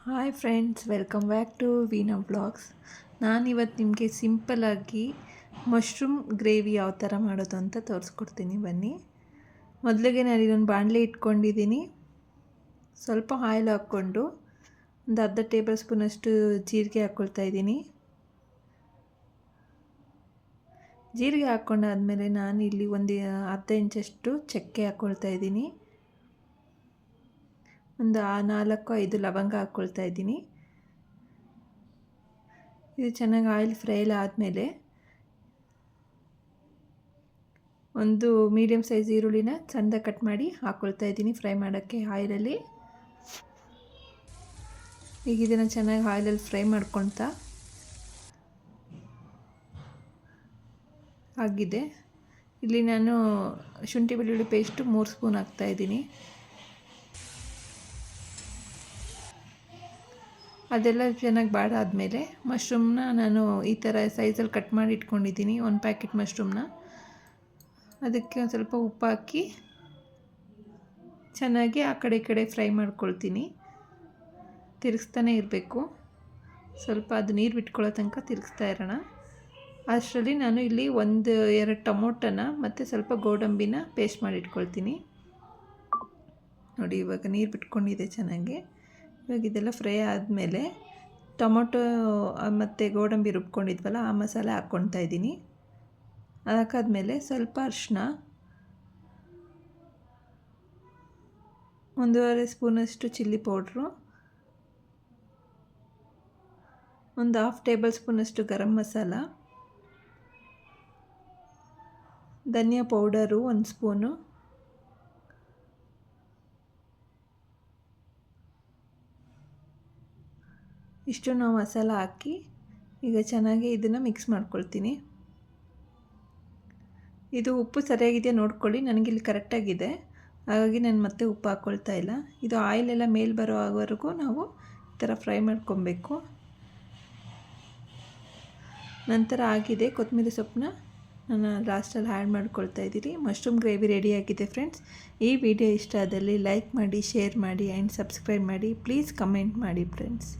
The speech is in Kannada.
Hi friends, welcome back to Veena vlogs. ನಾನಿವತ್ತು ನಿಮಗೆ ಸಿಂಪಲ್ಲಾಗಿ ಮಶ್ರೂಮ್ ಗ್ರೇವಿ ಯಾವ ಥರ ಮಾಡೋದು ಅಂತ ತೋರಿಸ್ಕೊಡ್ತೀನಿ. ಬನ್ನಿ. ಮೊದಲಿಗೆ ನಾನು ಇದೊಂದು ಬಾಣಲೆ ಇಟ್ಕೊಂಡಿದ್ದೀನಿ. ಸ್ವಲ್ಪ ಆಯಿಲ್ ಹಾಕ್ಕೊಂಡು ಒಂದು ಅರ್ಧ ಟೇಬಲ್ ಸ್ಪೂನಷ್ಟು ಜೀರಿಗೆ ಹಾಕ್ಕೊಳ್ತಾ ಇದ್ದೀನಿ. ಜೀರಿಗೆ ಹಾಕ್ಕೊಂಡಾದಮೇಲೆ ನಾನು ಇಲ್ಲಿ ಒಂದು ಅರ್ಧ ಇಂಚಷ್ಟು ಚಕ್ಕೆ ಹಾಕ್ಕೊಳ್ತಾ ಇದ್ದೀನಿ. ಒಂದು 4-5 ಲವಂಗ ಹಾಕ್ಕೊಳ್ತಾ ಇದ್ದೀನಿ. ಇದು ಚೆನ್ನಾಗಿ ಆಯಿಲ್ ಫ್ರೈ ಆದಮೇಲೆ ಒಂದು ಮೀಡಿಯಮ್ ಸೈಜ್ ಈರುಳ್ಳಿನ ಸಣ್ಣದಾಗಿ ಕಟ್ ಮಾಡಿ ಹಾಕ್ಕೊಳ್ತಾ ಇದ್ದೀನಿ ಫ್ರೈ ಮಾಡೋಕ್ಕೆ ಆಯಿಲಲ್ಲಿ. ಈಗ ಇದನ್ನು ಚೆನ್ನಾಗಿ ಆಯಿಲಲ್ಲಿ ಫ್ರೈ ಮಾಡ್ಕೊಳ್ತಾ ಆಗಿದೆ. ಇಲ್ಲಿ ನಾನು ಶುಂಠಿ ಬೆಳ್ಳುಳ್ಳಿ ಪೇಸ್ಟು 3 ಸ್ಪೂನ್ ಹಾಕ್ತಾಯಿದ್ದೀನಿ. ಅದೆಲ್ಲ ಚೆನ್ನಾಗಿ ಬಾಡಾದಮೇಲೆ ಮಶ್ರೂಮ್ನ ನಾನು ಈ ಥರ ಸೈಜಲ್ಲಿ ಕಟ್ ಮಾಡಿ ಇಟ್ಕೊಂಡಿದ್ದೀನಿ. 1 ಪ್ಯಾಕೆಟ್ ಮಶ್ರೂಮ್ನ ಅದಕ್ಕೆ ಒಂದು ಸ್ವಲ್ಪ ಉಪ್ಪು ಹಾಕಿ ಚೆನ್ನಾಗಿ ಆ ಕಡೆ ಈ ಕಡೆ ಫ್ರೈ ಮಾಡ್ಕೊಳ್ತೀನಿ. ತಿರುಗಿಸ್ತಾನೆ ಇರಬೇಕು. ಸ್ವಲ್ಪ ಅದು ನೀರು ಬಿಟ್ಕೊಳ್ಳೋ ತನಕ ತಿರುಗಿಸ್ತಾ ಇರೋಣ. ಅಷ್ಟರಲ್ಲಿ ನಾನು ಇಲ್ಲಿ 1-2 ಟೊಮೊಟೊನ ಮತ್ತು ಸ್ವಲ್ಪ ಗೋಡಂಬಿನ ಪೇಸ್ಟ್ ಮಾಡಿ ಇಟ್ಕೊಳ್ತೀನಿ. ನೋಡಿ, ಇವಾಗ ನೀರು ಬಿಟ್ಕೊಂಡಿದೆ ಚೆನ್ನಾಗಿ. ಇವಾಗ ಇದೆಲ್ಲ ಫ್ರೈ ಆದಮೇಲೆ ಟೊಮೊಟೊ ಮತ್ತು ಗೋಡಂಬಿ ರುಬ್ಕೊಂಡಿದ್ವಲ್ಲ ಆ ಮಸಾಲೆ ಹಾಕ್ಕೊಳ್ತಾ ಇದ್ದೀನಿ. ಹಾಕಾದ್ಮೇಲೆ ಸ್ವಲ್ಪ ಅರಿಶಿನ, 1.5 ಸ್ಪೂನಷ್ಟು ಚಿಲ್ಲಿ ಪೌಡ್ರು, ಒಂದು 1/2 ಟೇಬಲ್ ಸ್ಪೂನಷ್ಟು ಗರಂ ಮಸಾಲ, ಧನಿಯಾ ಪೌಡರು 1 ಸ್ಪೂನು, ಇಷ್ಟು ನಾವು ಮಸಾಲ ಹಾಕಿ ಈಗ ಚೆನ್ನಾಗಿ ಇದನ್ನು ಮಿಕ್ಸ್ ಮಾಡ್ಕೊಳ್ತೀನಿ. ಇದು ಉಪ್ಪು ಸರಿಯಾಗಿದೆಯಾ ನೋಡ್ಕೊಳ್ಳಿ. ನನಗಿಲ್ಲಿ ಕರೆಕ್ಟಾಗಿದೆ, ಹಾಗಾಗಿ ನಾನು ಮತ್ತೆ ಉಪ್ಪು ಹಾಕ್ಕೊಳ್ತಾ ಇಲ್ಲ. ಇದು ಆಯಿಲೆಲ್ಲ ಮೇಲೆ ಬರೋ ಆಗೋವರೆಗೂ ನಾವು ಈ ಥರ ಫ್ರೈ ಮಾಡ್ಕೊಬೇಕು. ನಂತರ ಆಗಿದೆ. ಕೊತ್ತಂಬರಿ ಸೊಪ್ಪನ್ನ ನಾನು ಲಾಸ್ಟಲ್ಲಿ ಆ್ಯಡ್ ಮಾಡ್ಕೊಳ್ತಾ ಇದ್ದೀನಿ. ಮಶ್ರೂಮ್ ಗ್ರೇವಿ ರೆಡಿಯಾಗಿದೆ ಫ್ರೆಂಡ್ಸ್. ಈ ವಿಡಿಯೋ ಇಷ್ಟ ಆದಲ್ಲಿ ಲೈಕ್ ಮಾಡಿ, ಶೇರ್ ಮಾಡಿ ಆ್ಯಂಡ್ ಸಬ್ಸ್ಕ್ರೈಬ್ ಮಾಡಿ. ಪ್ಲೀಸ್ ಕಮೆಂಟ್ ಮಾಡಿ ಫ್ರೆಂಡ್ಸ್.